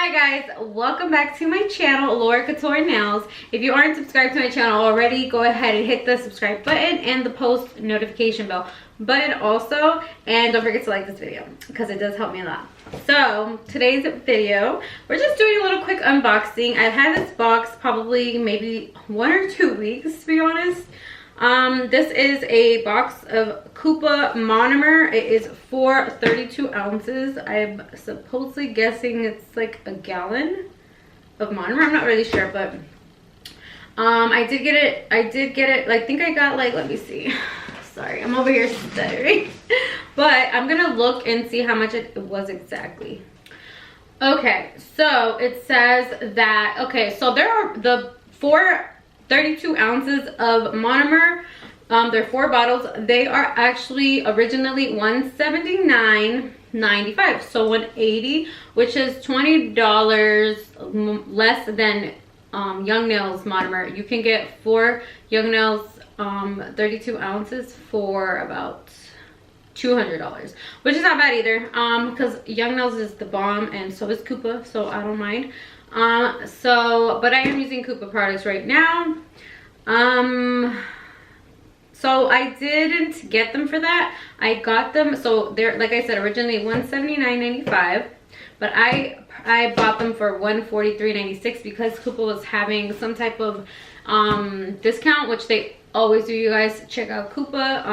Hi guys, welcome back to my channel, Laura Couture Nails. If you aren't subscribed to my channel already, go ahead and hit the subscribe button and the post notification bell button also, and don't forget to like this video because it does help me a lot. So today's video, we're just doing a little quick unboxing. I've had this box probably maybe 1 or 2 weeks, to be honest. This is a box of Kupa Monomer. It is for 32 ounces. I'm supposedly guessing it's like a gallon of monomer. I'm not really sure, but I did get it. I think I got like, let me see. Sorry, I'm over here stuttering. But I'm gonna look and see how much it was exactly. Okay, so it says that, okay, so there are the 32 ounces of monomer. They're 4 bottles. They are actually originally $179.95, so $180, which is $20 less than Young Nails monomer. You can get 4 Young Nails 32 ounces for about $200, which is not bad either, because Young Nails is the bomb and so is Kupa, so I don't mind. But I am using Kupa products right now. So I didn't get them for that. I got them, so they're, like I said, originally $179.95, but I bought them for $143.96 because Kupa was having some type of discount, which they always do. You guys check out Kupa.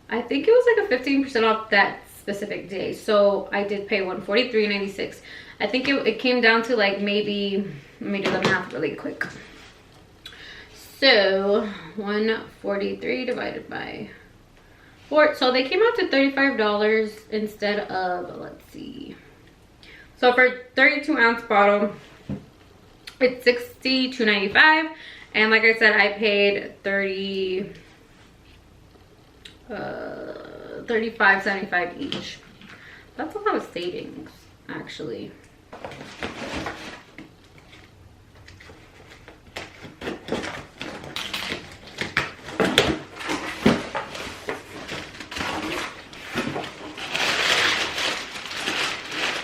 I think it was like a 15% off that specific day, so I did pay $143.96. I think it came down to like maybe, let me do the math really quick. So 143 divided by 4, so they came out to $35 instead of, let's see, so for 32 ounce bottle it's $62.95, and like I said, I paid $35.75 each. That's a lot of savings, actually.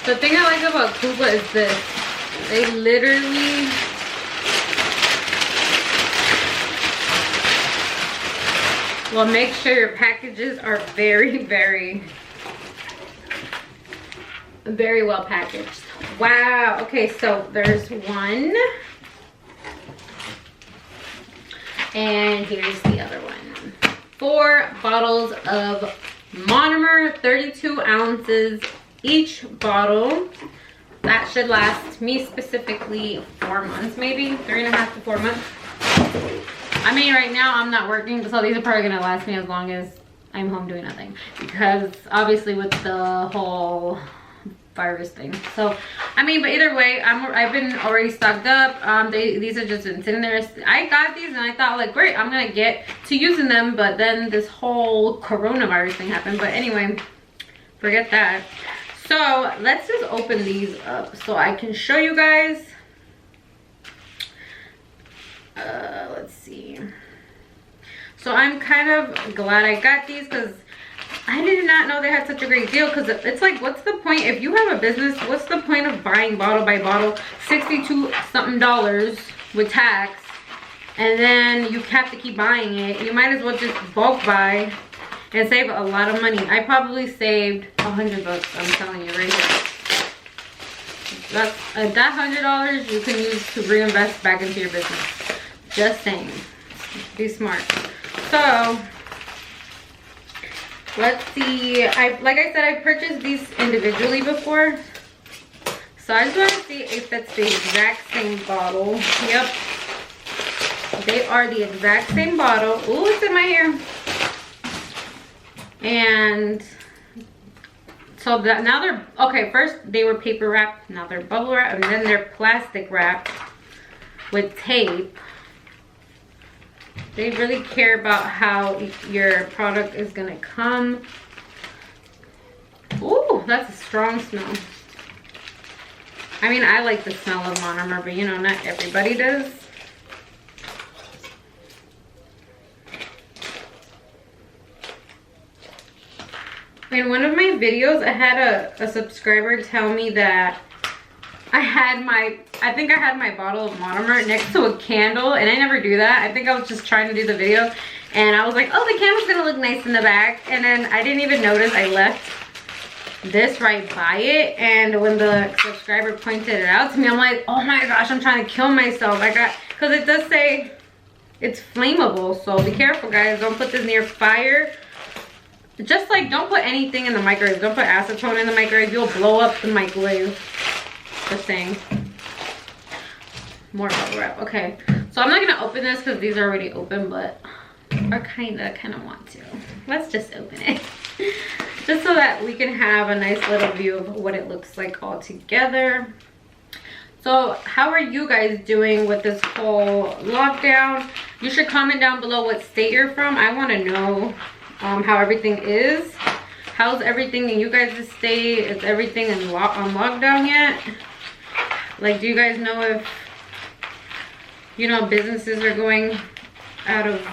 The thing I like about Kupa is this. They literally will make sure your packages are very, very well packaged. Wow. Okay, so there's one. And here's the other one. 4 bottles of monomer, 32 ounces each bottle. That should last me specifically 4 months, maybe 3.5 to 4 months. I mean, right now I'm not working, so these are probably gonna last me as long as I'm home doing nothing, because obviously with the whole virus thing. So I mean, but either way, I've been already stocked up. These have just been sitting there. I got these and I thought, like, great, I'm gonna get to using them, but then this whole coronavirus thing happened. But anyway, forget that. So let's just open these up so I can show you guys. Let's see. So I'm kind of glad I got these because I did not know they had such a great deal, because it's like, what's the point if you have a business? What's the point of buying bottle by bottle, $62 something with tax, and then you have to keep buying it? You might as well just bulk buy and save a lot of money. I probably saved $100, I'm telling you right here. That $100 you can use to reinvest back into your business. Just saying, be smart. So let's see. Like I said, I purchased these individually before, so I just want to see if that's the exact same bottle. Yep, they are the exact same bottle. Ooh, it's in my hair. And so that now they're okay. First they were paper wrapped, now they're bubble wrap, and then they're plastic wrapped with tape. They really care about how your product is gonna come. Ooh, that's a strong smell. I mean, I like the smell of monomer, but you know, not everybody does. In one of my videos, I had a subscriber tell me that I think I had my bottle of Monomer next to a candle, and I never do that. I think I was just trying to do the video, and I was like, oh, the candle's gonna look nice in the back, and then I didn't even notice I left this right by it. And when the subscriber pointed it out to me, I'm like, oh my gosh, I'm trying to kill myself. Because it does say it's flammable, so be careful, guys. Don't put this near fire. Just like, don't put anything in the microwave. Don't put acetone in the microwave. You'll blow up the microwave. Just saying. More bubble wrap. Okay, so I'm not gonna open this because these are already open, but I kind of want to. Let's just open it. Just so that we can have a nice little view of what it looks like all together. So how are you guys doing with this whole lockdown? You should comment down below what state you're from. I want to know how everything is. How's everything in you guys' state? Is everything on lockdown yet? Like, do you guys know if, you know, businesses are going out of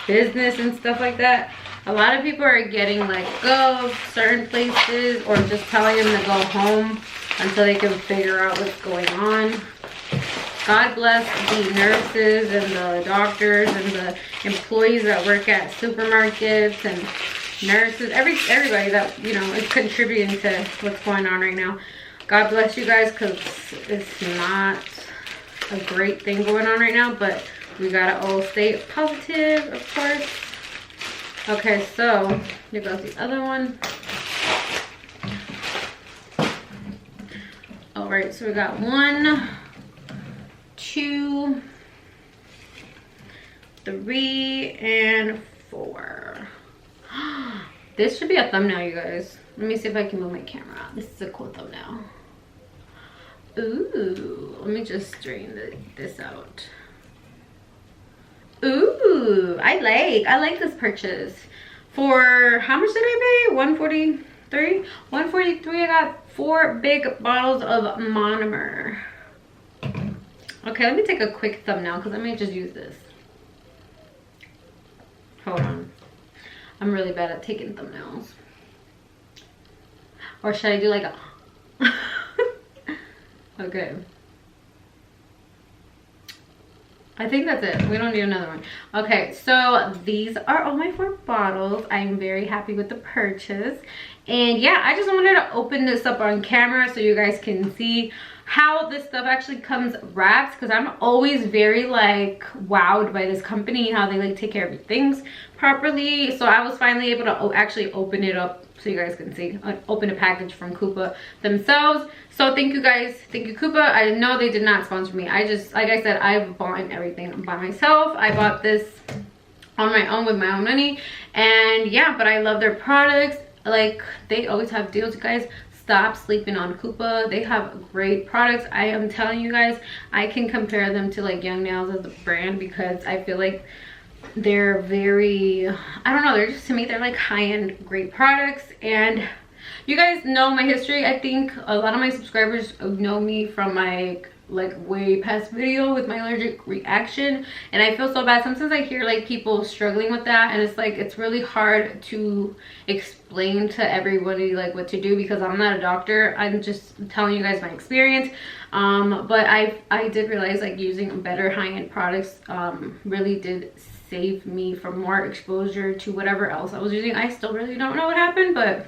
business and stuff like that? A lot of people are getting let go of certain places, or just telling them to go home until they can figure out what's going on. God bless the nurses and the doctors and the employees that work at supermarkets and nurses, everybody that, you know, is contributing to what's going on right now. God bless you guys, because it's not a great thing going on right now, but we gotta all stay positive, of course. Okay, so here goes the other one. All right, so we got 1, 2, 3, and 4. This should be a thumbnail, you guys. Let me see if I can move my camera. This is a cool thumbnail. Ooh, let me just straighten this out. Ooh, I like this purchase. For how much did I pay? 143. 143. I got 4 big bottles of Monomer. Okay, let me take a quick thumbnail because I may just use this. Hold on. I'm really bad at taking thumbnails. Or should I do like a okay. I think that's it. We don't need another one. Okay, so these are all my 4 bottles. I'm very happy with the purchase. And yeah, I just wanted to open this up on camera so you guys can see how this stuff actually comes wrapped, because I'm always very like wowed by this company, how they like take care of your things properly. So I was finally able to actually open it up so you guys can see, open a package from Kupa themselves. So thank you guys, thank you Kupa. I know they did not sponsor me. I just, like I said, I've bought everything by myself. I bought this on my own with my own money, and yeah, but I love their products. Like, they always have deals, you guys. Stop sleeping on Kupa. They have great products. I am telling you guys, I can compare them to like Young Nails as a brand, because I feel like they're very, I don't know, they're just, to me, they're like high-end great products. And you guys know my history. I think a lot of my subscribers know me from my like way past video with my allergic reaction, and I feel so bad sometimes. I hear like people struggling with that, and it's like, it's really hard to explain to everybody like what to do, because I'm not a doctor. I'm just telling you guys my experience. But I did realize like using better high-end products really did save me from more exposure to whatever else I was using. I still really don't know what happened, but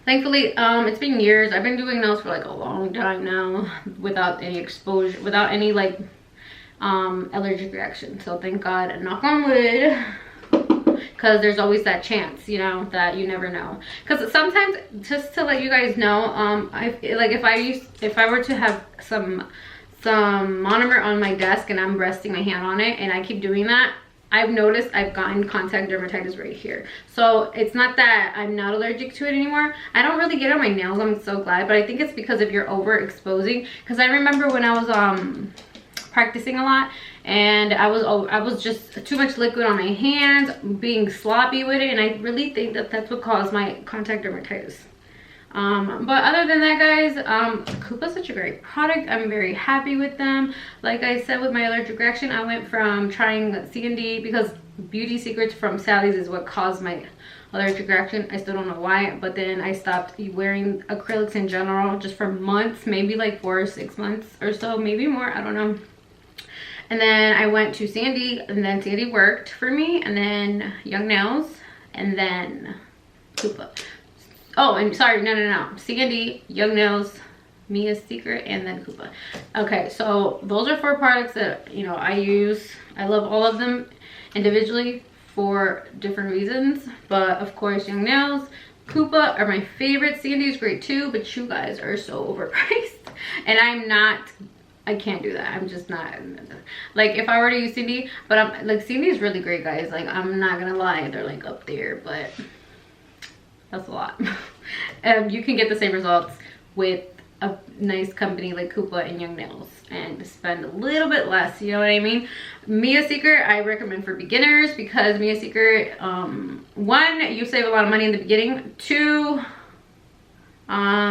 thankfully, it's been years. I've been doing nails for like a long time now without any exposure, without any like allergic reaction. So thank God, and knock on wood, because there's always that chance, you know, that you never know. Because sometimes, just to let you guys know, if I were to have some Monomer on my desk and I'm resting my hand on it and I keep doing that, I've noticed I've gotten contact dermatitis right here. So it's not that I'm not allergic to it anymore. I don't really get on my nails, I'm so glad, but I think it's because if you're overexposing. Because I remember when I was practicing a lot, and I was just too much liquid on my hands, being sloppy with it, and I really think that that's what caused my contact dermatitis. But other than that, guys, Kupa is such a great product. I'm very happy with them. Like I said, with my allergic reaction, I went from trying C&D, because Beauty Secrets from Sally's is what caused my allergic reaction. I still don't know why, but then I stopped wearing acrylics in general just for months, maybe like 4 or 6 months or so, maybe more, I don't know. And then I went to Sandy, and then Sandy worked for me, and then Young Nails, and then Kupa. Oh, and sorry, no. Sandy, Young Nails, Mia's Secret, and then Kupa. Okay, so those are 4 products that, you know, I use. I love all of them individually for different reasons, but of course Young Nails, Kupa are my favorite. Sandy is great too, but you guys are so overpriced, and I can't do that. I'm just not, like, if I were to use Sandy, but I'm like, Sandy is really great, guys. Like, I'm not gonna lie, they're like up there, but that's a lot. You can get the same results with a nice company like Kupa and Young Nails and spend a little bit less, you know what I mean? Mia's Secret I recommend for beginners, because Mia's Secret, 1, you save a lot of money in the beginning. 2, I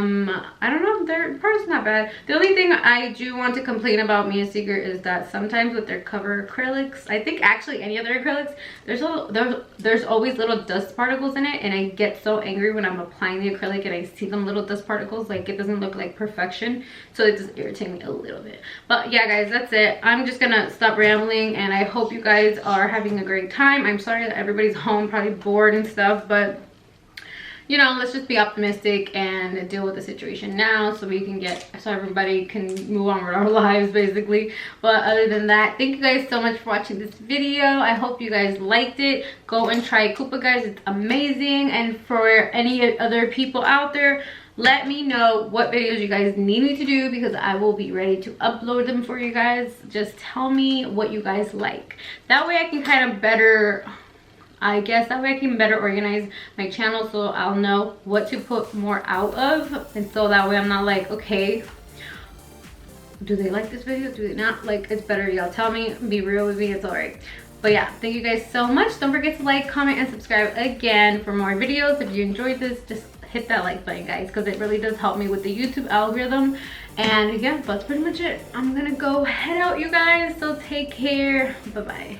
don't know, their price is not bad. The only thing I do want to complain about Mia's Secret is that sometimes with their cover acrylics, I think actually any other acrylics, there's always little dust particles in it, and I get so angry when I'm applying the acrylic and I see them little dust particles. Like, it doesn't look like perfection, so it just irritates me a little bit. But yeah, guys, that's it. I'm just gonna stop rambling, and I hope you guys are having a great time. I'm sorry that everybody's home, probably bored and stuff, but you know, let's just be optimistic and deal with the situation now, so everybody can move on with our lives, basically. But other than that, thank you guys so much for watching this video. I hope you guys liked it. Go and try Kupa, guys. It's amazing. And for any other people out there, let me know what videos you guys need me to do, because I will be ready to upload them for you guys. Just tell me what you guys like. That way I can kind of better, I guess that way I can better organize my channel, so I'll know what to put more out of, and so that way I'm not like, okay, do they like this video, do they not? Like, it's better y'all tell me, be real with me, it's all right. But yeah, thank you guys so much. Don't forget to like, comment, and subscribe again for more videos. If you enjoyed this, just hit that like button, guys, because it really does help me with the YouTube algorithm. And yeah, that's pretty much it. I'm gonna go head out, you guys, so take care. Bye bye.